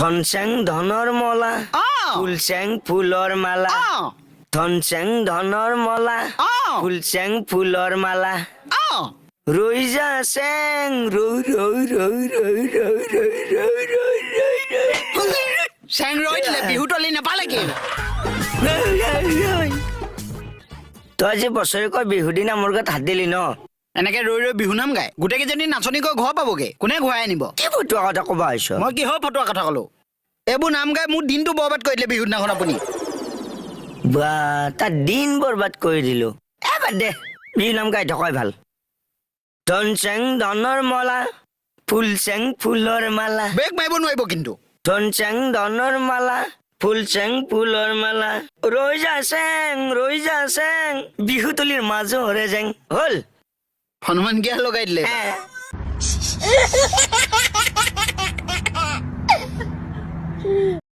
ধন চেং ধনৰ মলা ফুল চেং ফুলৰ মালা ধন চেং ধনৰ মলা ফুল চেং ফুলৰ মালা ৰৈ যা চেং ৰৈ ৰৈ ৰৈ ৰৈ ৰৈ ৰৈ ৰৈ ৰৈ ৰৈ ৰৈ চেং ৰৈ দিলে বিহু তলি নাপালে কি তই আজি বছৰেকৰ বিহু দিনা মোৰ গাত হাত দিলি ন এনেকে ৰৈ ৰৈ বিহু নাম গায় গোটেই কেইজনী নাচনী গৈ ঘৰ পাবগে কোনে ঘূৰাই আনিব কি ফটোৱা কথা ক'বা আহিছ মই কিহৰ ফটোৱা কথা ক'লো এইবোৰ নাম গাই মোৰ দিনটো বৰবাদ কৰি দিলে বিহু দিনাখন আপুনি বা তাৰ দিন বৰবাদ কৰি দিলো এবাৰ দে বিহু নাম গাই থকাই ভাল ধন চেং ধনৰ মলা ফুল চেং ফুলৰ মালা বেগ মাৰিব নোৱাৰিব কিন্তু ধন চেং ধনৰ মালা ফুল চেং ফুলৰ মালা ৰৈ যা চেং বিহু তলিৰ মাজৰে জেং হ'ল হনুমান গিয়া লগাই দিলে